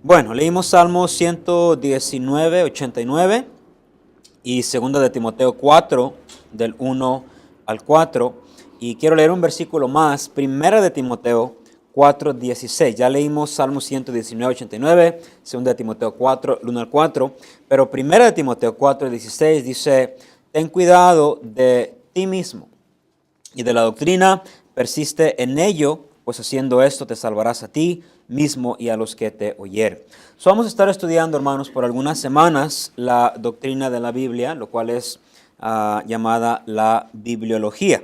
Bueno, leímos Salmos 119, 89 y 2 de Timoteo 4, del 1 al 4. Y quiero leer un versículo más, 1 de Timoteo 4, 16. Ya leímos Salmos 119, 89, 2 de Timoteo 4, del 1 al 4. Pero 1 de Timoteo 4, 16 dice, ten cuidado de ti mismo y de la doctrina, persiste en ello, pues haciendo esto te salvarás a ti mismo y a los que te oyeren. Vamos a estar estudiando, hermanos, por algunas semanas la doctrina de la Biblia, lo cual es llamada la bibliología.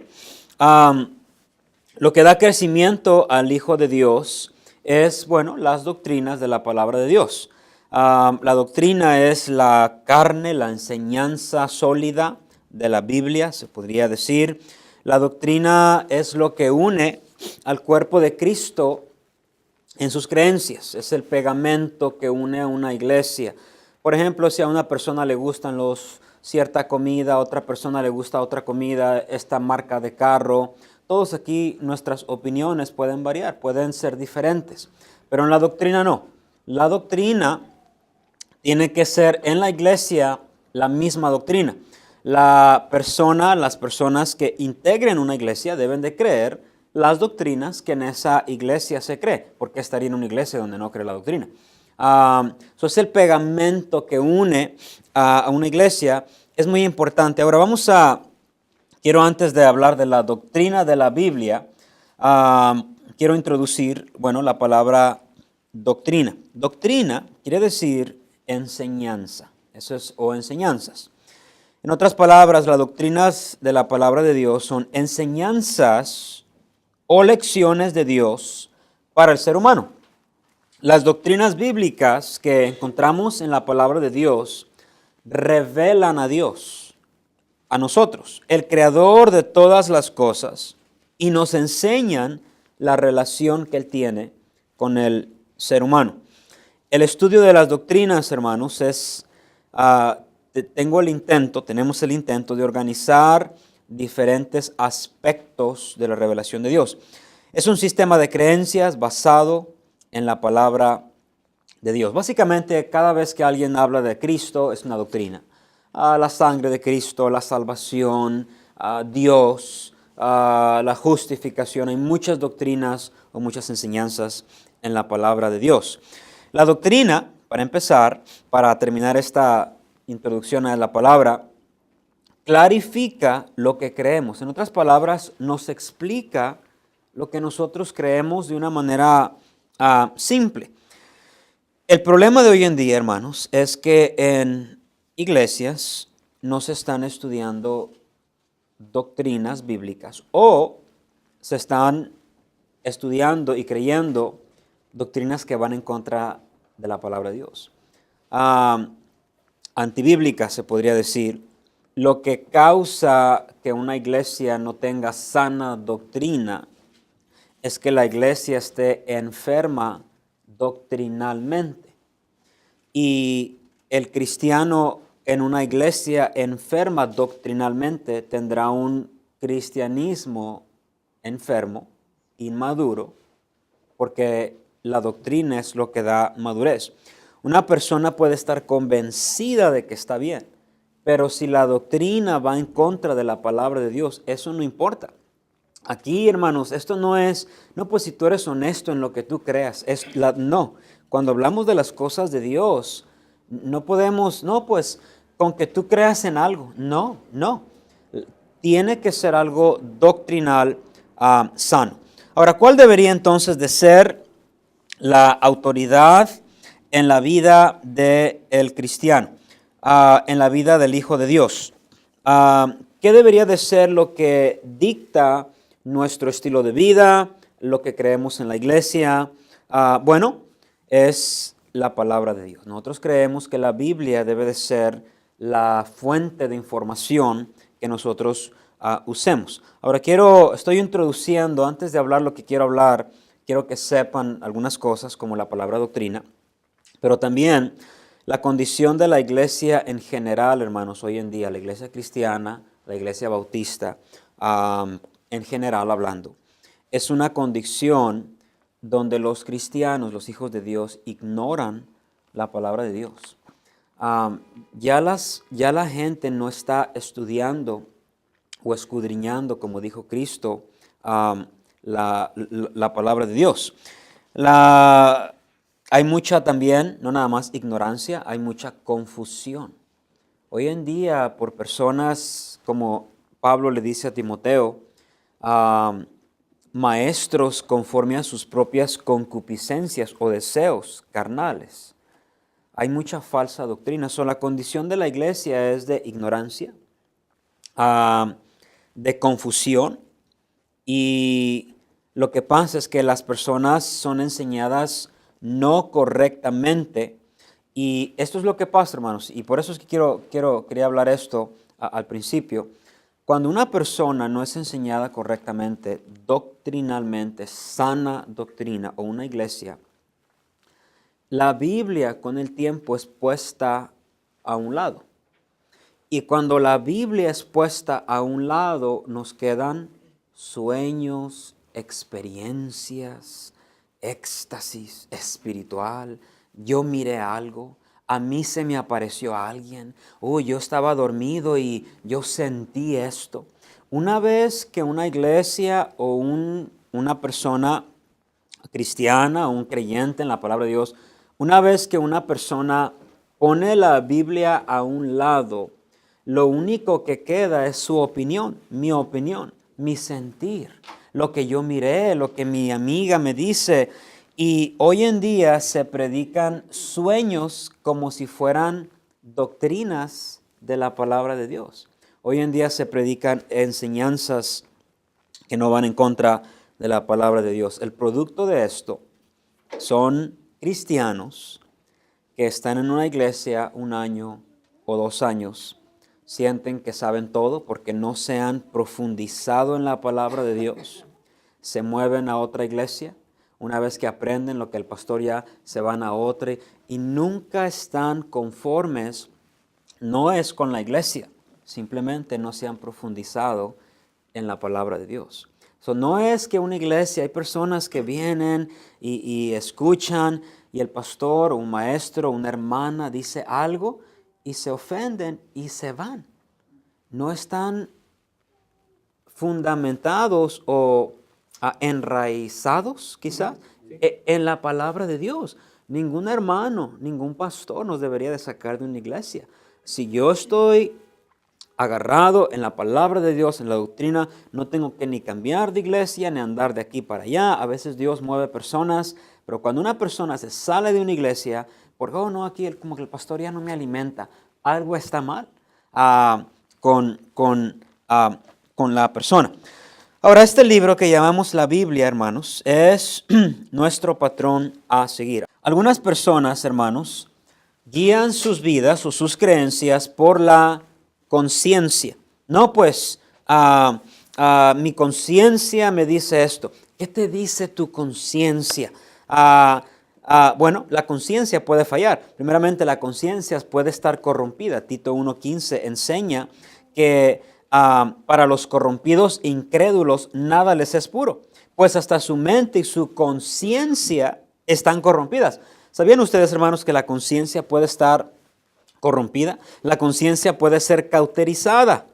Lo que da crecimiento al Hijo de Dios es, bueno, las doctrinas de la palabra de Dios. La doctrina es la carne, la enseñanza sólida de la Biblia, se podría decir. La doctrina es lo que une al cuerpo de Cristo en sus creencias. Es el pegamento que une a una iglesia. Por ejemplo, si a una persona le gustan cierta comida, a otra persona le gusta otra comida, esta marca de carro, todos aquí nuestras opiniones pueden variar, pueden ser diferentes. Pero en la doctrina no. La doctrina tiene que ser en la iglesia la misma doctrina. Las personas que integren una iglesia deben de creer las doctrinas que en esa iglesia se cree. ¿Por qué estaría en una iglesia donde no cree la doctrina? Eso es el pegamento que une a una iglesia. Es muy importante. Ahora quiero antes de hablar de la doctrina de la Biblia, quiero introducir, bueno, la palabra doctrina. Doctrina quiere decir enseñanza. Eso es, o enseñanzas. En otras palabras, las doctrinas de la palabra de Dios son enseñanzas o lecciones de Dios para el ser humano. Las doctrinas bíblicas que encontramos en la palabra de Dios revelan a Dios, a nosotros, el creador de todas las cosas, y nos enseñan la relación que Él tiene con el ser humano. El estudio de las doctrinas, hermanos, tenemos el intento de organizar diferentes aspectos de la revelación de Dios. Es un sistema de creencias basado en la palabra de Dios. Básicamente, cada vez que alguien habla de Cristo, es una doctrina. La sangre de Cristo, la salvación, Dios, la justificación. Hay muchas doctrinas o muchas enseñanzas en la palabra de Dios. La doctrina, para empezar, para terminar esta introducción a la palabra, clarifica lo que creemos. En otras palabras, nos explica lo que nosotros creemos de una manera simple. El problema de hoy en día, hermanos, es que en iglesias no se están estudiando doctrinas bíblicas o se están estudiando y creyendo doctrinas que van en contra de la palabra de Dios. Antibíblicas, se podría decir. Lo que causa que una iglesia no tenga sana doctrina es que la iglesia esté enferma doctrinalmente. Y el cristiano en una iglesia enferma doctrinalmente tendrá un cristianismo enfermo, inmaduro, porque la doctrina es lo que da madurez. Una persona puede estar convencida de que está bien, pero si la doctrina va en contra de la palabra de Dios, eso no importa. Aquí, hermanos, esto no es, no, pues si tú eres honesto en lo que tú creas, no. Cuando hablamos de las cosas de Dios, no podemos, no, pues con que tú creas en algo, no. Tiene que ser algo doctrinal sano. Ahora, ¿cuál debería entonces de ser la autoridad en la vida del cristiano, en la vida del Hijo de Dios? ¿Qué debería de ser lo que dicta nuestro estilo de vida, lo que creemos en la iglesia? Bueno, es la palabra de Dios. Nosotros creemos que la Biblia debe de ser la fuente de información que nosotros usemos. Ahora estoy introduciendo, antes de hablar lo que quiero hablar, quiero que sepan algunas cosas como la palabra doctrina, pero también la condición de la iglesia en general, hermanos, hoy en día, la iglesia cristiana, la iglesia bautista, en general hablando, es una condición donde los cristianos, los hijos de Dios, ignoran la palabra de Dios. Ya la gente no está estudiando o escudriñando, como dijo Cristo, la palabra de Dios. Hay mucha también, no nada más ignorancia, hay mucha confusión. Hoy en día, por personas como Pablo le dice a Timoteo, maestros conforme a sus propias concupiscencias o deseos carnales. Hay mucha falsa doctrina. La condición de la iglesia es de ignorancia, de confusión, y lo que pasa es que las personas son enseñadas no correctamente, y esto es lo que pasa, hermanos, y por eso es que quería hablar esto al principio. Cuando una persona no es enseñada correctamente, doctrinalmente, sana doctrina, o una iglesia, la Biblia con el tiempo es puesta a un lado. Y cuando la Biblia es puesta a un lado, nos quedan sueños, experiencias, éxtasis espiritual. Yo miré algo, a mí se me apareció alguien, yo estaba dormido y yo sentí esto. Una vez que una iglesia o una persona cristiana o un creyente en la palabra de Dios, una vez que una persona pone la Biblia a un lado, lo único que queda es su opinión, mi sentir, lo que yo miré, lo que mi amiga me dice. Y hoy en día se predican sueños como si fueran doctrinas de la palabra de Dios. Hoy en día se predican enseñanzas que no van en contra de la palabra de Dios. El producto de esto son cristianos que están en una iglesia 1 año o 2 años, sienten que saben todo porque no se han profundizado en la palabra de Dios, se mueven a otra iglesia, una vez que aprenden lo que el pastor ya, se van a otra y nunca están conformes, no es con la iglesia, simplemente no se han profundizado en la palabra de Dios. No es que una iglesia, hay personas que vienen y escuchan y el pastor o un maestro o una hermana dice algo y se ofenden y se van. No están fundamentados o enraizados quizás en la palabra de Dios. Ningún hermano, ningún pastor nos debería de sacar de una iglesia. Si yo estoy agarrado en la palabra de Dios, en la doctrina, no tengo que ni cambiar de iglesia, ni andar de aquí para allá. A veces Dios mueve personas, pero cuando una persona se sale de una iglesia, porque, no, aquí como que el pastor ya no me alimenta, algo está mal con la persona. Ahora, este libro que llamamos la Biblia, hermanos, es nuestro patrón a seguir. Algunas personas, hermanos, guían sus vidas o sus creencias por la conciencia. No, pues, mi conciencia me dice esto. ¿Qué te dice tu conciencia? Bueno, la conciencia puede fallar. Primeramente, la conciencia puede estar corrompida. Tito 1:15 enseña que para los corrompidos e incrédulos nada les es puro, pues hasta su mente y su conciencia están corrompidas. ¿Sabían ustedes, hermanos, que la conciencia puede estar corrompida? La conciencia puede ser cauterizada.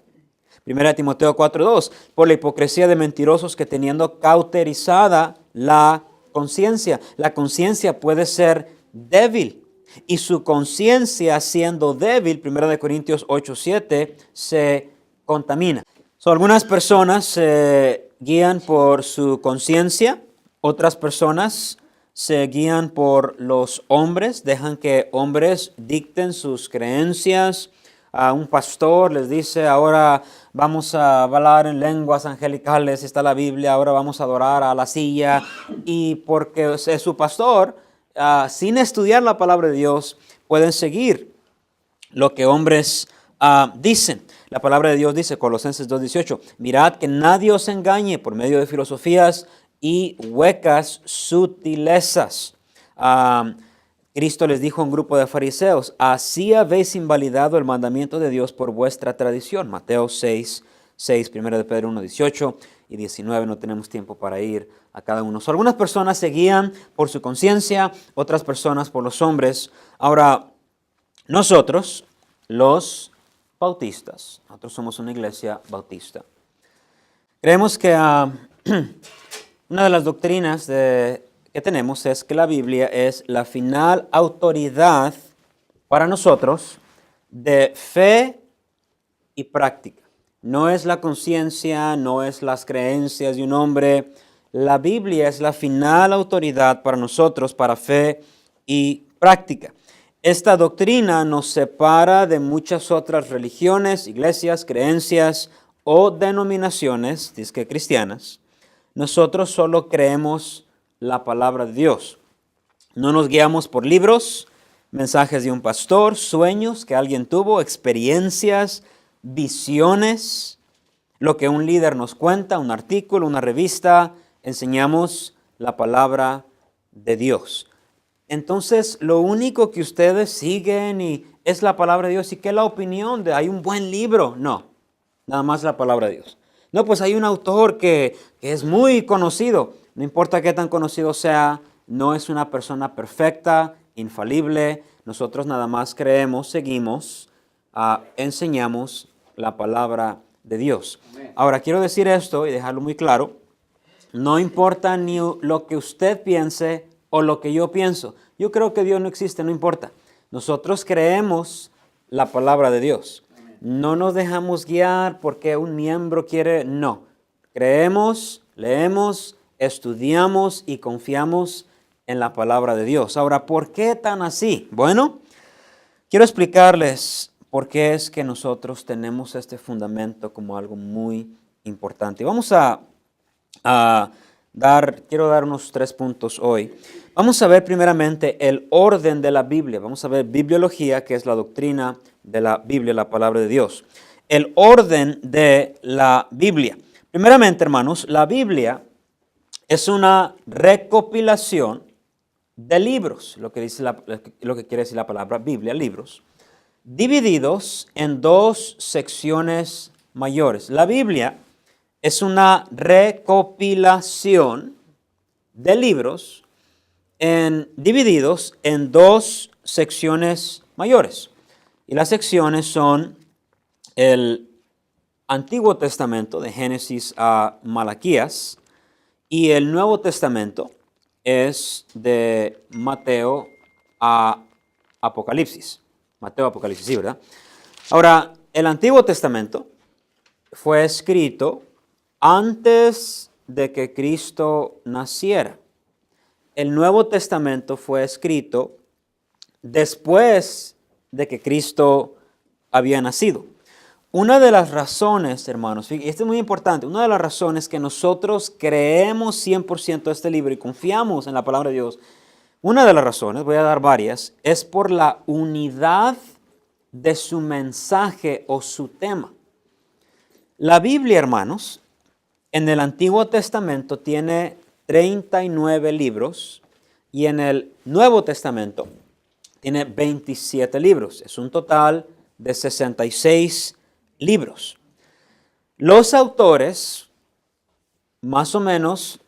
1 Timoteo 4:2, por la hipocresía de mentirosos que teniendo cauterizada la conciencia puede ser débil. Y su conciencia siendo débil, 1 Corintios 8:7, se contamina. Algunas personas se guían por su conciencia, otras personas se guían por los hombres, dejan que hombres dicten sus creencias. Un pastor les dice, ahora vamos a hablar en lenguas angelicales, está la Biblia, ahora vamos a adorar a la silla. Y porque es su pastor, sin estudiar la palabra de Dios, pueden seguir lo que hombres dicen. La palabra de Dios dice, Colosenses 2:18, mirad que nadie os engañe por medio de filosofías y huecas sutilezas. Cristo les dijo a un grupo de fariseos, así habéis invalidado el mandamiento de Dios por vuestra tradición. Mateo 6:6, 1 de Pedro 1:18. y 19. No tenemos tiempo para ir a cada uno. Algunas personas se guían por su conciencia, otras personas por los hombres. Ahora, nosotros, los bautistas, nosotros somos una iglesia bautista. Creemos que una de las doctrinas que tenemos es que la Biblia es la final autoridad para nosotros de fe y práctica. No es la conciencia, no es las creencias de un hombre. La Biblia es la final autoridad para nosotros, para fe y práctica. Esta doctrina nos separa de muchas otras religiones, iglesias, creencias o denominaciones, disque cristianas. Nosotros solo creemos la palabra de Dios. No nos guiamos por libros, mensajes de un pastor, sueños que alguien tuvo, experiencias, visiones, lo que un líder nos cuenta, un artículo, una revista. Enseñamos la palabra de Dios. Entonces, lo único que ustedes siguen es la palabra de Dios. ¿Y qué es la opinión de hay un buen libro? No, nada más la palabra de Dios. No, pues hay un autor que es muy conocido. No importa qué tan conocido sea, no es una persona perfecta, infalible. Nosotros nada más creemos, seguimos, enseñamos la palabra de Dios. Ahora, quiero decir esto y dejarlo muy claro. No importa ni lo que usted piense o lo que yo pienso. Yo creo que Dios no existe, no importa. Nosotros creemos la palabra de Dios. No nos dejamos guiar porque un miembro quiere, no. Creemos, leemos, estudiamos y confiamos en la palabra de Dios. Ahora, ¿por qué tan así? Bueno, quiero explicarles por qué es que nosotros tenemos este fundamento como algo muy importante. Vamos quiero dar unos 3 puntos hoy. Vamos a ver primeramente el orden de la Biblia. Vamos a ver bibliología, que es la doctrina de la Biblia, la palabra de Dios. El orden de la Biblia. Primeramente, hermanos, la Biblia es una recopilación de libros, lo que quiere decir la palabra Biblia, libros, divididos en 2 secciones mayores. La Biblia es una recopilación de libros divididos en 2 secciones mayores. Y las secciones son el Antiguo Testamento, de Génesis a Malaquías, y el Nuevo Testamento es de Mateo a Apocalipsis. Mateo, Apocalipsis, sí, ¿verdad? Ahora, el Antiguo Testamento fue escrito antes de que Cristo naciera. El Nuevo Testamento fue escrito después de que Cristo había nacido. Una de las razones, hermanos, y esto es muy importante, una de las razones que nosotros creemos 100% este libro y confiamos en la palabra de Dios, una de las razones, voy a dar varias, es por la unidad de su mensaje o su tema. La Biblia, hermanos, en el Antiguo Testamento tiene 39 libros y en el Nuevo Testamento tiene 27 libros. Es un total de 66 libros. Los autores, más o menos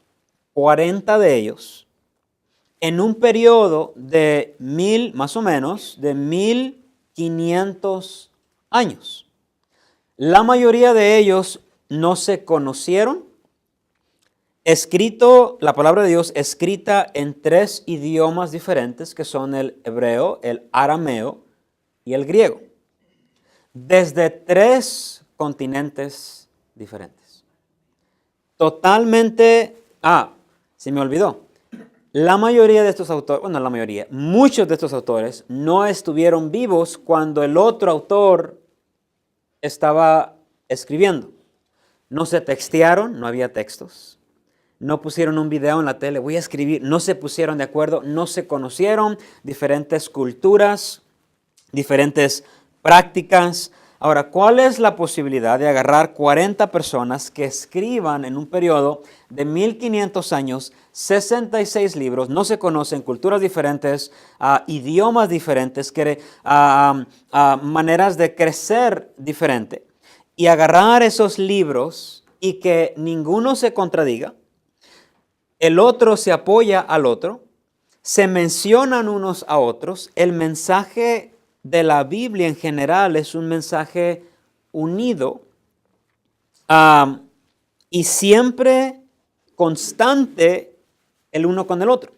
40 de ellos, en un periodo de más o menos de 1500 años. La mayoría de ellos no se conocieron. La palabra de Dios escrita en 3 idiomas diferentes, que son el hebreo, el arameo y el griego. Desde 3 continentes diferentes. Totalmente, se me olvidó. La mayoría de estos autores, muchos de estos autores no estuvieron vivos cuando el otro autor estaba escribiendo. No se textearon, no había textos. No pusieron un video en la tele, voy a escribir, no se pusieron de acuerdo, no se conocieron, diferentes culturas, diferentes prácticas. Ahora, ¿cuál es la posibilidad de agarrar 40 personas que escriban en un periodo de 1500 años, 66 libros, no se conocen, culturas diferentes, idiomas diferentes, maneras de crecer diferente, y agarrar esos libros y que ninguno se contradiga, el otro se apoya al otro, se mencionan unos a otros. El mensaje de la Biblia en general es un mensaje unido y siempre constante el uno con el otro.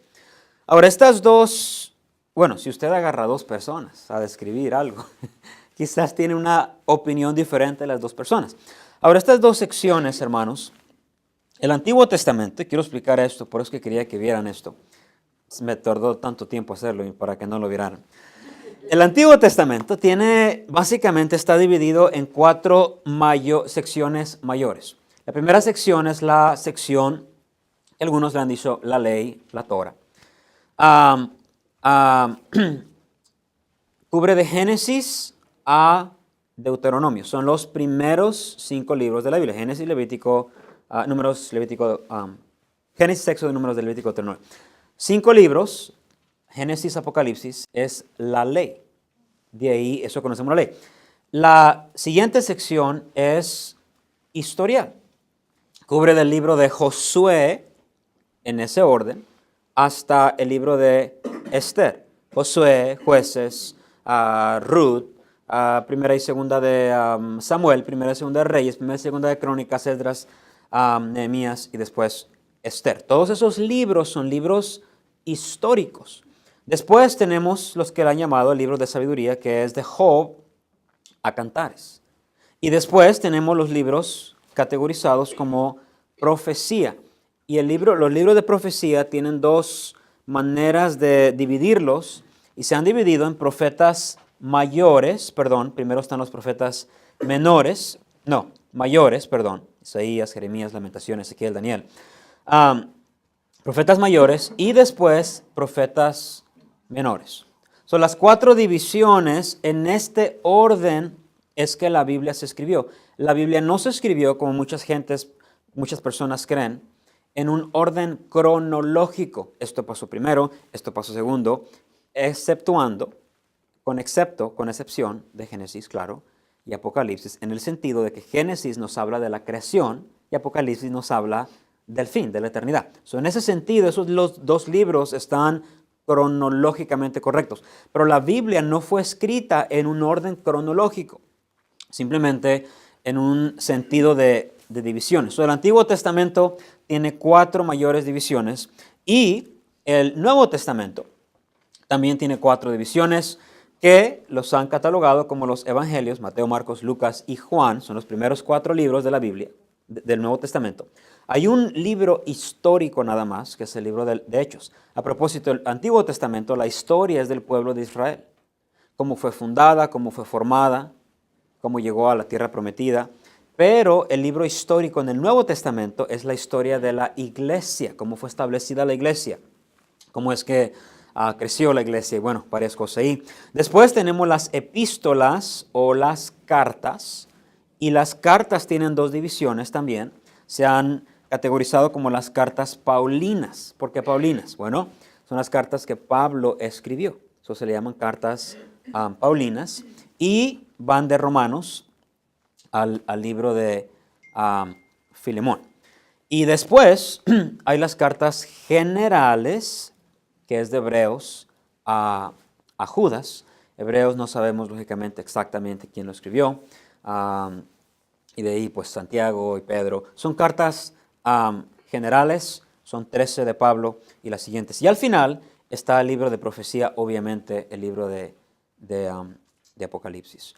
Ahora, estas dos, bueno, si usted agarra a dos personas a describir algo, quizás tiene una opinión diferente de las dos personas. Ahora, estas dos secciones, hermanos, el Antiguo Testamento, quiero explicar esto, por eso que quería que vieran esto. Me tardó tanto tiempo hacerlo para que no lo vieran. El Antiguo Testamento básicamente está dividido en cuatro secciones mayores. La primera sección es la sección, algunos le han dicho la ley, la Torah. Cubre de Génesis a Deuteronomio. Son los primeros 5 libros de la Biblia. Génesis, Levítico, Génesis, Éxodo, Números de Levítico, Deuteronomio. 5 libros, Génesis, Apocalipsis, es la ley. De ahí, eso conocemos la ley. La siguiente sección es historial. Cubre del libro de Josué, en ese orden, hasta el libro de Esther. Josué, Jueces, Ruth, primera y segunda de Samuel, primera y segunda de Reyes, primera y segunda de Crónicas, Esdras, Nehemías y después Esther. Todos esos libros son libros históricos. Después tenemos los que le han llamado el libro de sabiduría, que es de Job a Cantares. Y después tenemos los libros categorizados como profecía. Y los libros de profecía tienen dos maneras de dividirlos y se han dividido en profetas mayores, primero están los profetas mayores, Isaías, Jeremías, Lamentaciones, Ezequiel, Daniel. Profetas mayores y después profetas menores. Son las 4 divisiones. En este orden es que la Biblia se escribió. La Biblia no se escribió como muchas personas creen, en un orden cronológico. Esto pasó primero, esto pasó segundo, con excepción de Génesis, claro, y Apocalipsis, en el sentido de que Génesis nos habla de la creación y Apocalipsis nos habla del fin, de la eternidad. En ese sentido, los 2 libros están cronológicamente correctos. Pero la Biblia no fue escrita en un orden cronológico, simplemente en un sentido de divisiones. El Antiguo Testamento tiene 4 mayores divisiones y el Nuevo Testamento también tiene 4 divisiones que los han catalogado como los Evangelios, Mateo, Marcos, Lucas y Juan. Son los primeros 4 libros de la Biblia, del Nuevo Testamento. Hay un libro histórico nada más, que es el libro de Hechos. A propósito, el Antiguo Testamento, la historia es del pueblo de Israel. Cómo fue fundada, cómo fue formada, cómo llegó a la tierra prometida. Pero el libro histórico en el Nuevo Testamento es la historia de la iglesia, cómo fue establecida la iglesia, cómo es que creció la iglesia y bueno, varias cosas ahí. Después tenemos las epístolas o las cartas, y las cartas tienen 2 divisiones también. Se han categorizado como las cartas paulinas. ¿Por qué paulinas? Bueno, son las cartas que Pablo escribió. Eso se le llaman cartas paulinas y van de Romanos al libro de Filemón. Y después hay las cartas generales, que es de Hebreos a Judas. Hebreos no sabemos lógicamente exactamente quién lo escribió. Y de ahí pues Santiago y Pedro. Son cartas generales, son 13 de Pablo y las siguientes. Y al final está el libro de profecía, obviamente el libro de Apocalipsis.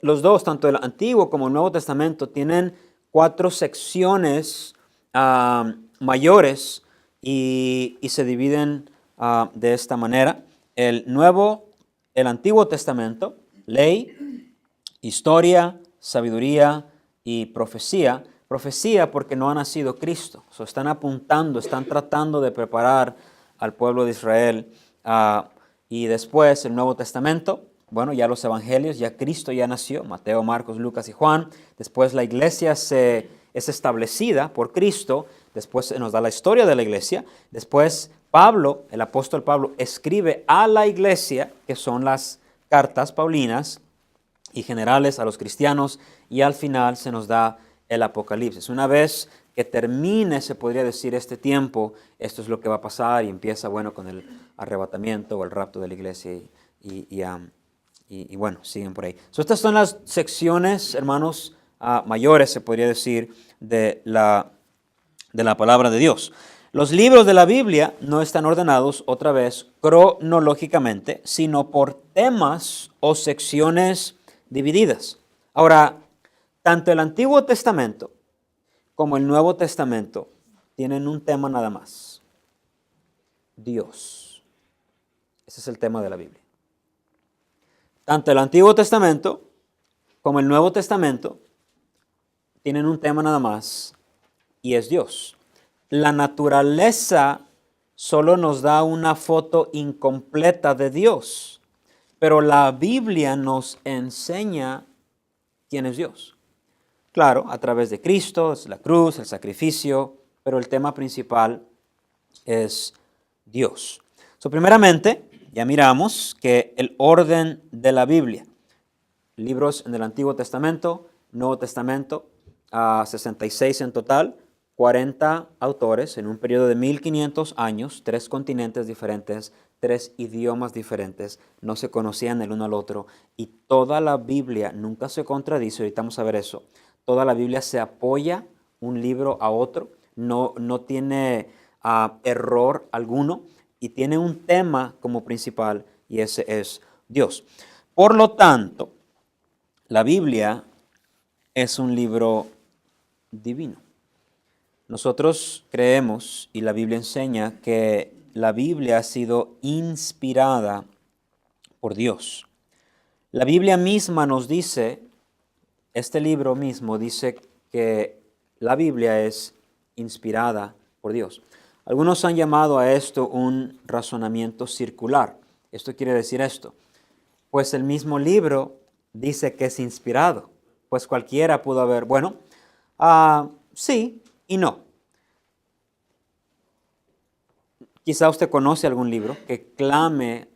Los dos, tanto el Antiguo como el Nuevo Testamento, tienen 4 secciones mayores y se dividen de esta manera. El Antiguo Testamento, ley, historia, sabiduría y profecía. Profecía porque no ha nacido Cristo. Están están tratando de preparar al pueblo de Israel. Y después el Nuevo Testamento, bueno, ya los evangelios, ya Cristo ya nació, Mateo, Marcos, Lucas y Juan. Después la iglesia es establecida por Cristo. Después se nos da la historia de la iglesia. Después el apóstol Pablo, escribe a la iglesia, que son las cartas paulinas. y generales a los cristianos, y al final se nos da el Apocalipsis. Una vez que termine, se podría decir, este tiempo, esto es lo que va a pasar, y empieza, bueno, con el arrebatamiento o el rapto de la iglesia, y bueno, siguen por ahí. Estas son las secciones, hermanos, mayores, se podría decir, de la palabra de Dios. Los libros de la Biblia no están ordenados, otra vez, cronológicamente, sino por temas o secciones divididas. Ahora, tanto el Antiguo Testamento como el Nuevo Testamento tienen un tema nada más: Dios. Ese es el tema de la Biblia. Tanto el Antiguo Testamento como el Nuevo Testamento tienen un tema nada más, y es Dios. La naturaleza solo nos da una foto incompleta de Dios, pero la Biblia nos enseña quién es Dios. Claro, a través de Cristo, es la cruz, el sacrificio, pero el tema principal es Dios. Primeramente, ya miramos que el orden de la Biblia, libros en el Antiguo Testamento, Nuevo Testamento, 66 en total, 40 autores en un periodo de 1500 años, 3 continentes diferentes, 3 idiomas diferentes, no se conocían el uno al otro, y toda la Biblia nunca se contradice. Ahorita vamos a ver eso. Toda la Biblia se apoya un libro a otro, no tiene error alguno, y tiene un tema como principal, y ese es Dios. Por lo tanto, la Biblia es un libro divino. Nosotros creemos, y la Biblia enseña, que la Biblia ha sido inspirada por Dios. La Biblia misma nos dice, este libro mismo dice que la Biblia es inspirada por Dios. Algunos han llamado a esto un razonamiento circular. Esto quiere decir esto: pues el mismo libro dice que es inspirado. Pues cualquiera pudo haber, sí y no. Quizá usted conoce algún libro que clame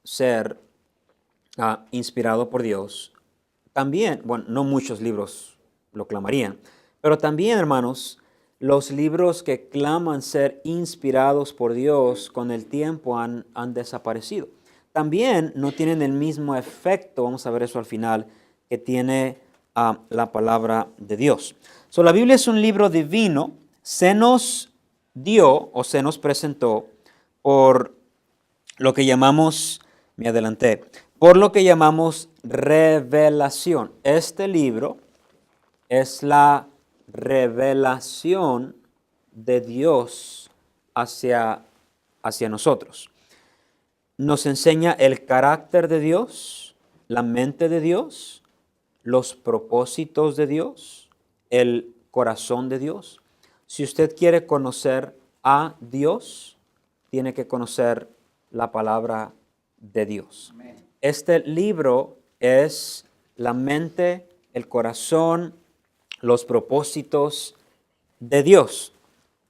ser inspirado por Dios. También, no muchos libros lo clamarían, pero también, hermanos, los libros que claman ser inspirados por Dios con el tiempo han desaparecido. También no tienen el mismo efecto, vamos a ver eso al final, que tiene la palabra de Dios. La Biblia es un libro divino, se nos dio o se nos presentó por lo que llamamos, por lo que llamamos revelación. Este libro es la revelación de Dios hacia nosotros. Nos enseña el carácter de Dios, la mente de Dios, los propósitos de Dios, el corazón de Dios. Si usted quiere conocer a Dios, tiene que conocer la palabra de Dios. Amén. Este libro es la mente, el corazón, los propósitos de Dios.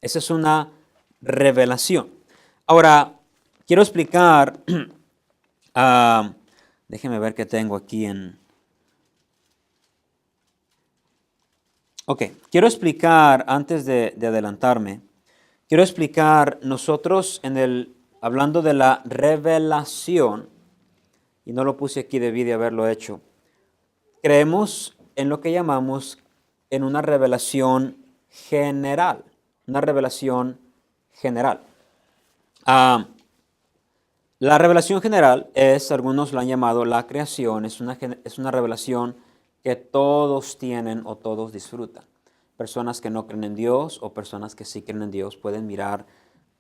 Esa es una revelación. Ahora, quiero explicar, déjeme ver qué tengo aquí quiero explicar, antes de adelantarme, quiero explicar, nosotros hablando de la revelación, y no lo puse aquí, debí de haberlo hecho, creemos en lo que llamamos en una revelación general, una revelación general. La revelación general algunos lo han llamado la creación, es una revelación que todos tienen o todos disfrutan. Personas que no creen en Dios o personas que sí creen en Dios pueden mirar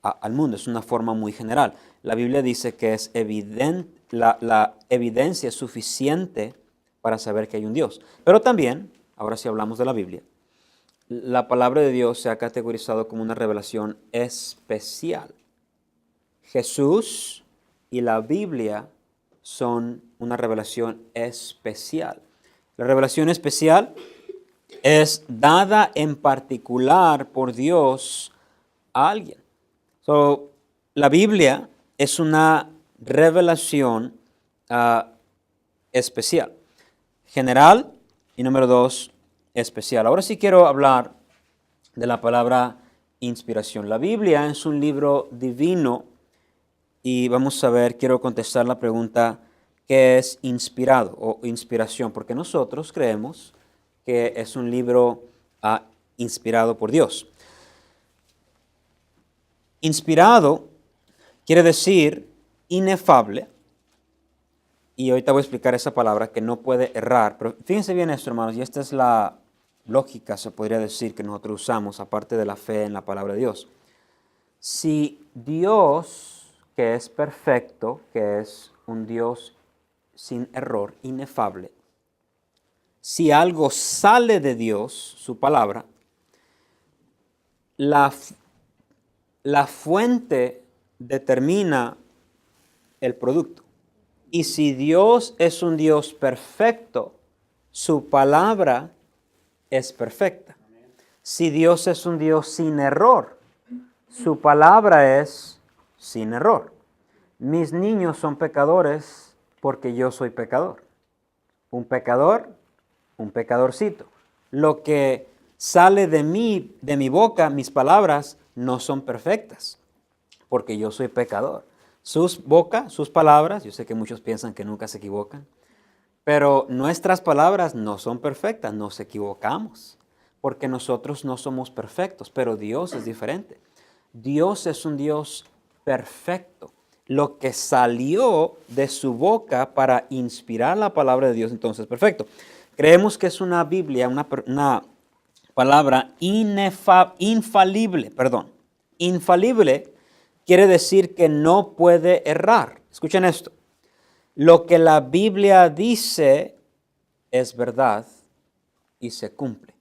al mundo. Es una forma muy general. La Biblia dice que es evidente, la evidencia es suficiente para saber que hay un Dios. Pero también, ahora sí hablamos de la Biblia, la palabra de Dios se ha categorizado como una revelación especial. Jesús y la Biblia son una revelación especial. La revelación especial es dada en particular por Dios a alguien. La Biblia es una revelación especial. general y número 2, especial. Ahora sí quiero hablar de la palabra inspiración. La Biblia es un libro divino y vamos a ver, quiero contestar la pregunta, ¿qué es inspirado o inspiración? Porque nosotros creemos que es un libro inspirado por Dios. Inspirado quiere decir inefable, y ahorita voy a explicar esa palabra, que no puede errar. Pero fíjense bien esto, hermanos, y esta es la lógica, se podría decir, que nosotros usamos, aparte de la fe en la palabra de Dios. Si Dios, que es perfecto, que es un Dios sin error, inefable, si algo sale de Dios, su palabra, la fuente determina el producto. Y si Dios es un Dios perfecto, su palabra es perfecta. Si Dios es un Dios sin error, su palabra es sin error. Mis niños son pecadores porque yo soy pecador. Un pecador, un pecadorcito. Lo que sale de mi boca, mis palabras, no son perfectas porque yo soy pecador. Sus palabras, yo sé que muchos piensan que nunca se equivocan, pero nuestras palabras no son perfectas, nos equivocamos, porque nosotros no somos perfectos, pero Dios es diferente. Dios es un Dios perfecto. Lo que salió de su boca para inspirar la palabra de Dios, entonces es perfecto. Creemos que es una Biblia, una palabra infalible. Infalible quiere decir que no puede errar. Escuchen esto. Lo que la Biblia dice es verdad y se cumple.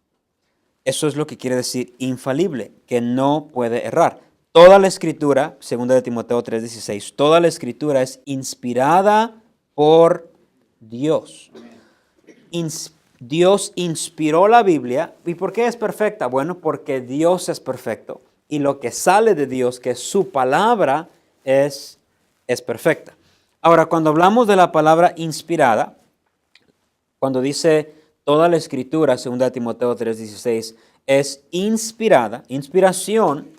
Eso es lo que quiere decir infalible, que no puede errar. Toda la escritura, 2 de Timoteo 3:16, toda la escritura es inspirada por Dios. Dios inspiró la Biblia. ¿Y por qué es perfecta? Bueno, porque Dios es perfecto. Y lo que sale de Dios, que es su palabra, es perfecta. Ahora, cuando hablamos de la palabra inspirada, cuando dice toda la escritura, 2 Timoteo 3:16, es inspirada, inspiración,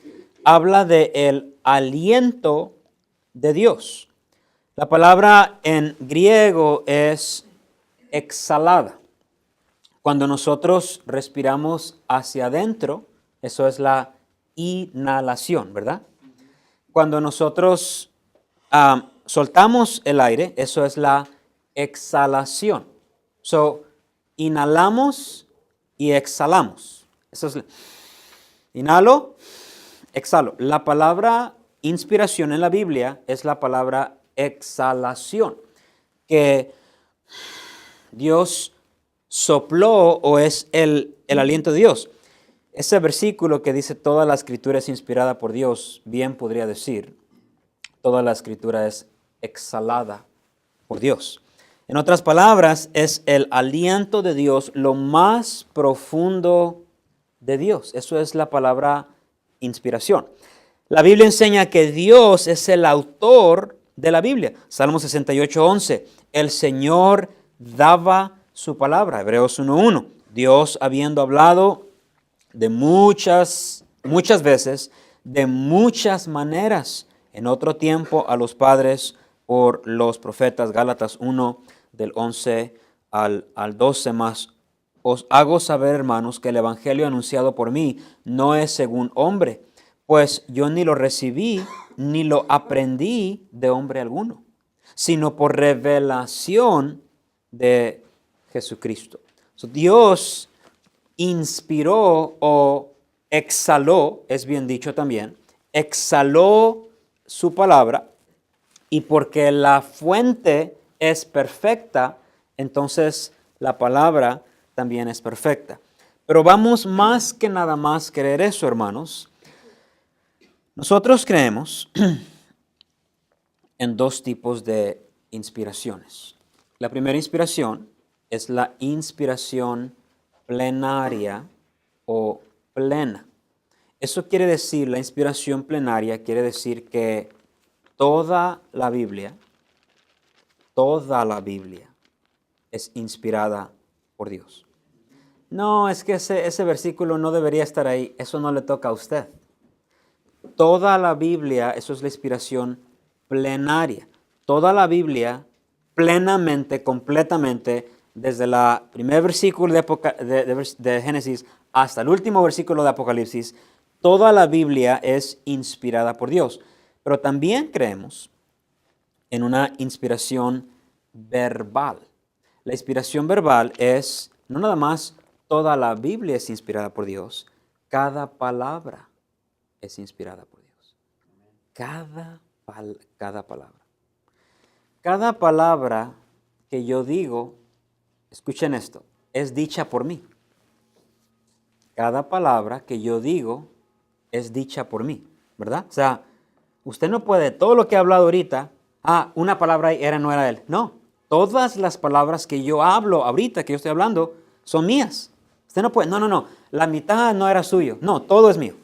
habla de el aliento de Dios. La palabra en griego es exhalada. Cuando nosotros respiramos hacia adentro, eso es la inhalación, ¿verdad? Cuando nosotros soltamos el aire, eso es la exhalación. So, inhalamos y exhalamos. Eso es, inhalo, exhalo. La palabra inspiración en la Biblia es la palabra exhalación, que Dios sopló o es el aliento de Dios. Ese versículo que dice toda la escritura es inspirada por Dios, bien podría decir, toda la escritura es exhalada por Dios. En otras palabras, es el aliento de Dios, lo más profundo de Dios. Eso es la palabra inspiración. La Biblia enseña que Dios es el autor de la Biblia. Salmo 68:11. El Señor daba su palabra. Hebreos 1:1. Dios, habiendo hablado de muchas veces, de muchas maneras, en otro tiempo a los padres por los profetas. Gálatas 1, del 11 al 12 más. Os hago saber, hermanos, que el evangelio anunciado por mí no es según hombre, pues yo ni lo recibí ni lo aprendí de hombre alguno, sino por revelación de Jesucristo. Dios inspiró o exhaló, es bien dicho también, exhaló su palabra, y porque la fuente es perfecta, entonces la palabra también es perfecta. Pero vamos más que nada más creer eso, hermanos. Nosotros creemos en dos tipos de inspiraciones. La primera inspiración es la inspiración plenaria o plena. Eso quiere decir, la inspiración plenaria quiere decir que toda la Biblia es inspirada por Dios. No, es que ese versículo no debería estar ahí. Eso no le toca a usted. Toda la Biblia, eso es la inspiración plenaria. Toda la Biblia, plenamente, completamente, desde el primer versículo de Génesis hasta el último versículo de Apocalipsis, toda la Biblia es inspirada por Dios. Pero también creemos en una inspiración verbal. La inspiración verbal es no nada más toda la Biblia es inspirada por Dios, cada palabra es inspirada por Dios. Cada palabra. Cada palabra que yo digo, escuchen esto, es dicha por mí. Cada palabra que yo digo es dicha por mí, ¿verdad? O sea, usted no puede, todo lo que he hablado ahorita, una palabra no era él. No, todas las palabras que yo hablo ahorita, que yo estoy hablando, son mías. Usted no puede, no, la mitad no era suyo. No, todo es mío.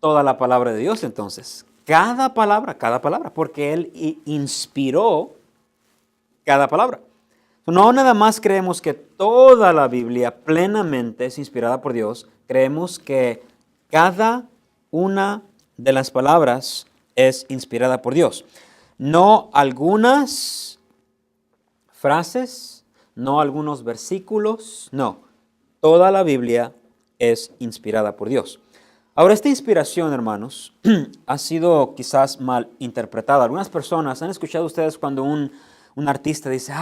Toda la palabra de Dios, entonces. Cada palabra, porque Él inspiró cada palabra. No nada más creemos que toda la Biblia plenamente es inspirada por Dios, creemos que cada una de las palabras es inspirada por Dios. No algunas frases, no algunos versículos, no. Toda la Biblia es inspirada por Dios. Ahora, esta inspiración, hermanos, ha sido quizás mal interpretada. Algunas personas, ¿han escuchado ustedes cuando un artista dice,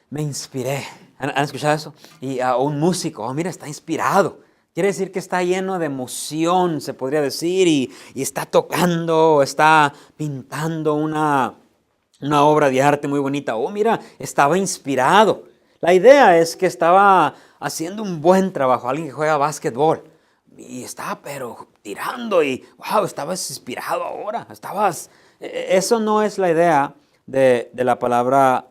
me inspiré? ¿Han escuchado eso? Y un músico, mira, está inspirado. Quiere decir que está lleno de emoción, se podría decir, y está tocando, está pintando una obra de arte muy bonita. Mira, estaba inspirado. La idea es que estaba haciendo un buen trabajo, alguien que juega básquetbol. Y estaba pero tirando y estabas inspirado ahora. Eso no es la idea de la palabra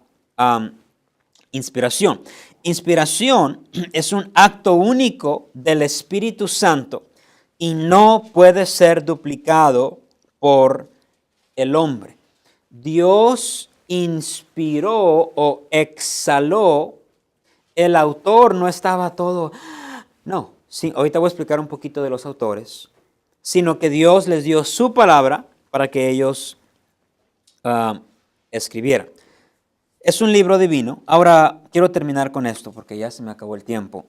inspiración. Inspiración es un acto único del Espíritu Santo y no puede ser duplicado por el hombre. Dios inspiró o exhaló. El autor no estaba todo, no. Sí, ahorita voy a explicar un poquito de los autores, sino que Dios les dio su palabra para que ellos escribieran. Es un libro divino. Ahora, quiero terminar con esto porque ya se me acabó el tiempo.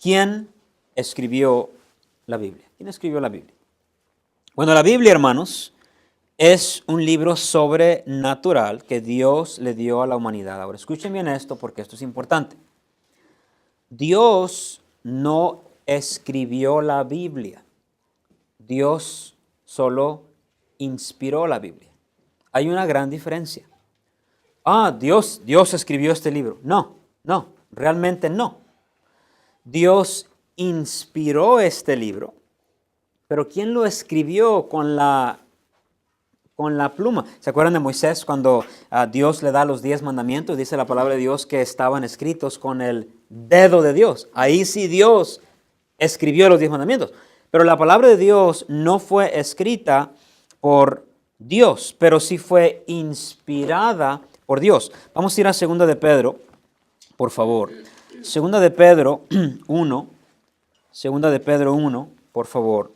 ¿Quién escribió la Biblia? ¿Quién escribió la Biblia? Bueno, la Biblia, hermanos, es un libro sobrenatural que Dios le dio a la humanidad. Ahora, escuchen bien esto porque esto es importante. Dios no escribió la Biblia. Dios solo inspiró la Biblia. Hay una gran diferencia. Dios escribió este libro. No, realmente no. Dios inspiró este libro, pero ¿quién lo escribió con la pluma? ¿Se acuerdan de Moisés cuando Dios le da los 10 mandamientos? Dice la palabra de Dios que estaban escritos con el dedo de Dios. Ahí sí Dios escribió los 10 mandamientos. Pero la palabra de Dios no fue escrita por Dios, pero sí fue inspirada por Dios. Vamos a ir a 2 de Pedro, por favor. 2 de Pedro 1, 2 de Pedro 1, por favor,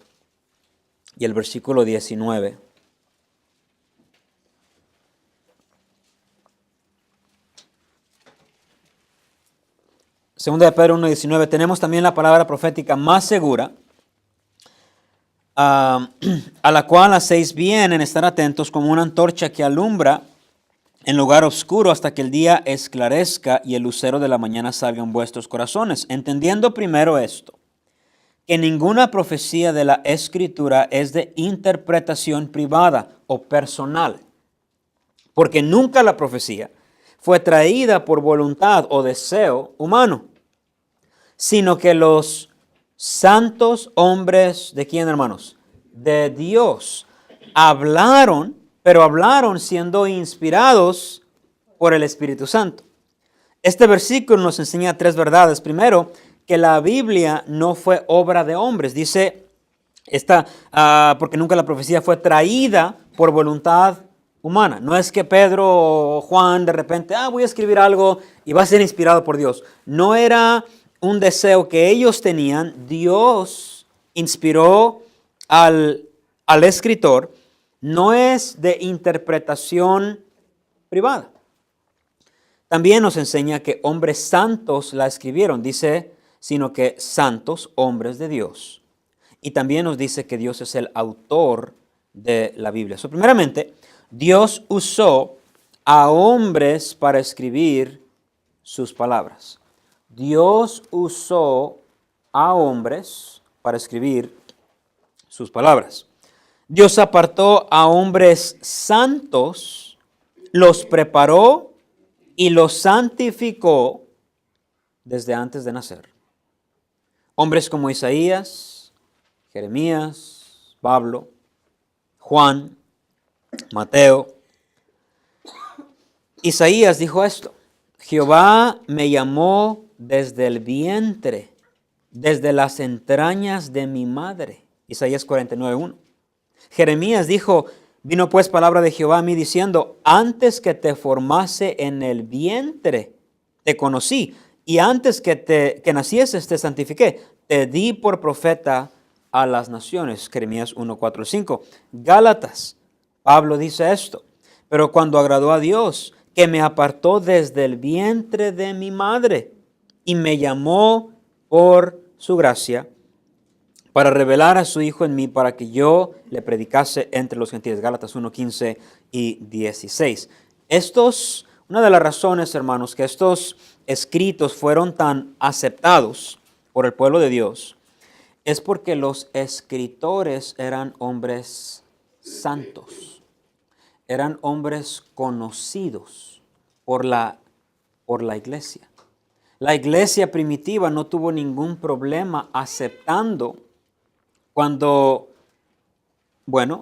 y el versículo 19. Segunda de Pedro 1:19, tenemos también la palabra profética más segura, a la cual hacéis bien en estar atentos como una antorcha que alumbra en lugar oscuro hasta que el día esclarezca y el lucero de la mañana salga en vuestros corazones. Entendiendo primero esto, que ninguna profecía de la Escritura es de interpretación privada o personal, porque nunca la profecía fue traída por voluntad o deseo humano, sino que los santos hombres, ¿de quién, hermanos? De Dios. Hablaron, pero hablaron siendo inspirados por el Espíritu Santo. Este versículo nos enseña 3 verdades. Primero, que la Biblia no fue obra de hombres. Dice, porque nunca la profecía fue traída por voluntad humana. No es que Pedro o Juan de repente, voy a escribir algo y va a ser inspirado por Dios. No era un deseo que ellos tenían. Dios inspiró al escritor. No es de interpretación privada. También nos enseña que hombres santos la escribieron. Dice, sino que santos hombres de Dios. Y también nos dice que Dios es el autor de la Biblia. Primeramente, Dios usó a hombres para escribir sus palabras. Dios usó a hombres para escribir sus palabras. Dios apartó a hombres santos, los preparó y los santificó desde antes de nacer. Hombres como Isaías, Jeremías, Pablo, Juan, Mateo. Isaías dijo esto: Jehová me llamó desde el vientre, desde las entrañas de mi madre. Isaías 49:1. Jeremías dijo: vino pues palabra de Jehová a mí diciendo, antes que te formase en el vientre, te conocí, y antes que nacieses te santifiqué, te di por profeta a las naciones. Jeremías 1, 4, 5. Gálatas, Pablo dice esto: pero cuando agradó a Dios, que me apartó desde el vientre de mi madre, y me llamó por su gracia, para revelar a su Hijo en mí, para que yo le predicase entre los gentiles. Gálatas 1, 15 y 16. Una de las razones, hermanos, que estos escritos fueron tan aceptados por el pueblo de Dios, es porque los escritores eran hombres santos, eran hombres conocidos por la iglesia. La iglesia primitiva no tuvo ningún problema aceptando cuando,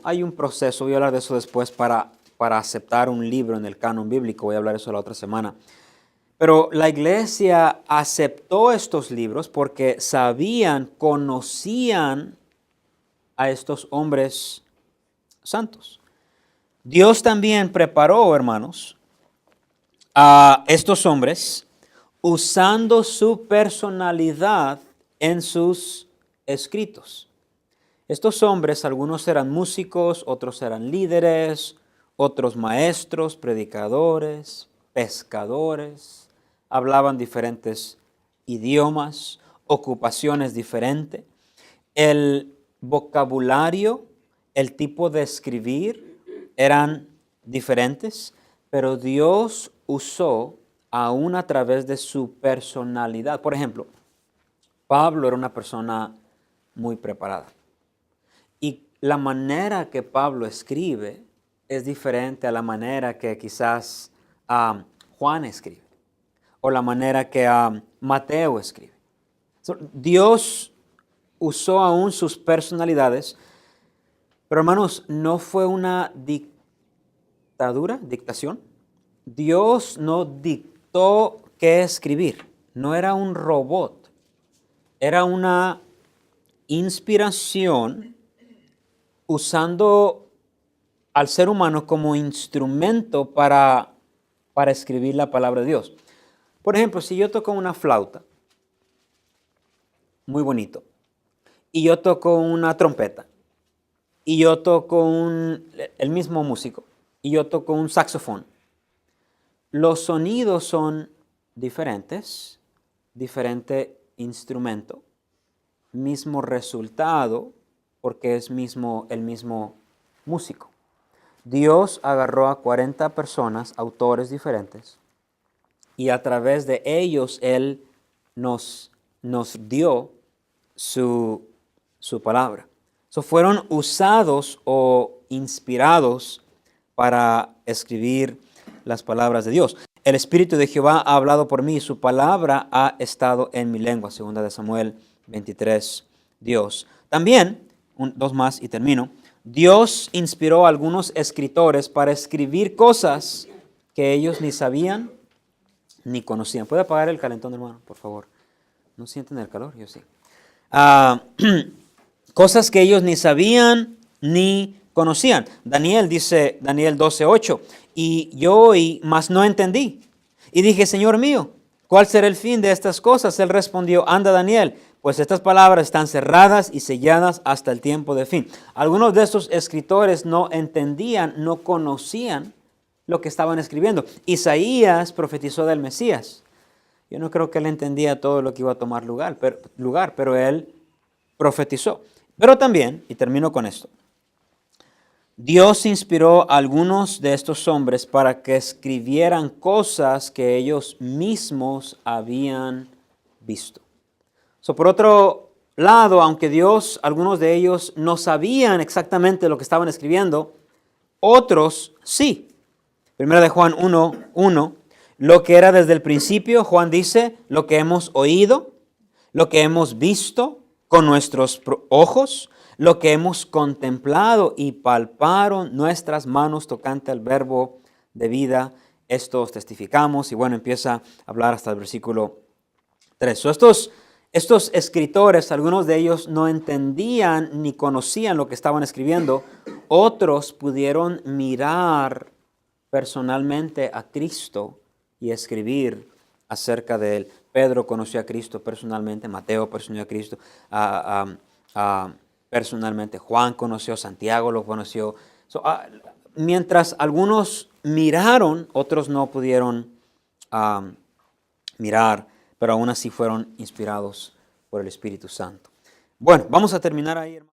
hay un proceso, voy a hablar de eso después, para aceptar un libro en el canon bíblico, voy a hablar de eso la otra semana. Pero la iglesia aceptó estos libros porque conocían a estos hombres santos. Dios también preparó, hermanos, a estos hombres usando su personalidad en sus escritos. Estos hombres, algunos eran músicos, otros eran líderes, otros maestros, predicadores, pescadores, hablaban diferentes idiomas, ocupaciones diferentes. El vocabulario, el tipo de escribir eran diferentes, pero Dios usó aún a través de su personalidad. Por ejemplo, Pablo era una persona muy preparada. Y la manera que Pablo escribe es diferente a la manera que quizás Juan escribe, o la manera que Mateo escribe. Dios usó aún sus personalidades, pero hermanos, no fue una dictación. Dios no dictó qué escribir, no era un robot, era una inspiración usando al ser humano como instrumento para escribir la palabra de Dios. Por ejemplo, si yo toco una flauta, muy bonito, y yo toco una trompeta, y yo toco el mismo músico, y yo toco un saxofón, los sonidos son diferentes, diferente instrumento, mismo resultado, porque es el mismo músico. Dios agarró a 40 personas, autores diferentes, y a través de ellos Él nos dio su palabra. Fueron usados o inspirados para escribir las palabras de Dios. El Espíritu de Jehová ha hablado por mí, su palabra ha estado en mi lengua. 2 de Samuel 23, Dios. También, dos más y termino. Dios inspiró a algunos escritores para escribir cosas que ellos ni sabían ni conocían. ¿Puede apagar el calentón, hermano, por favor? ¿No sienten el calor? Yo sí. Cosas que ellos ni sabían ni conocían. Daniel dice, Daniel 12:8, y yo oí, mas no entendí. Y dije, Señor mío, ¿cuál será el fin de estas cosas? Él respondió, anda Daniel, pues estas palabras están cerradas y selladas hasta el tiempo de fin. Algunos de estos escritores no entendían, no conocían lo que estaban escribiendo. Isaías profetizó del Mesías. Yo no creo que él entendía todo lo que iba a tomar lugar, pero él profetizó. Pero también, y termino con esto, Dios inspiró a algunos de estos hombres para que escribieran cosas que ellos mismos habían visto. Por otro lado, aunque Dios, algunos de ellos no sabían exactamente lo que estaban escribiendo, otros sí. Primera de Juan 1:1, lo que era desde el principio, Juan dice, lo que hemos oído, lo que hemos visto con nuestros ojos, lo que hemos contemplado y palparon nuestras manos tocante al verbo de vida, esto os testificamos. Y bueno, empieza a hablar hasta el versículo 3. Estos escritores, algunos de ellos no entendían ni conocían lo que estaban escribiendo, otros pudieron mirar personalmente a Cristo y escribir acerca de él. Pedro conoció a Cristo personalmente, Mateo conoció a Cristo personalmente, Juan conoció, Santiago lo conoció. Mientras algunos miraron, otros no pudieron mirar, pero aún así fueron inspirados por el Espíritu Santo. Bueno, vamos a terminar ahí, hermano.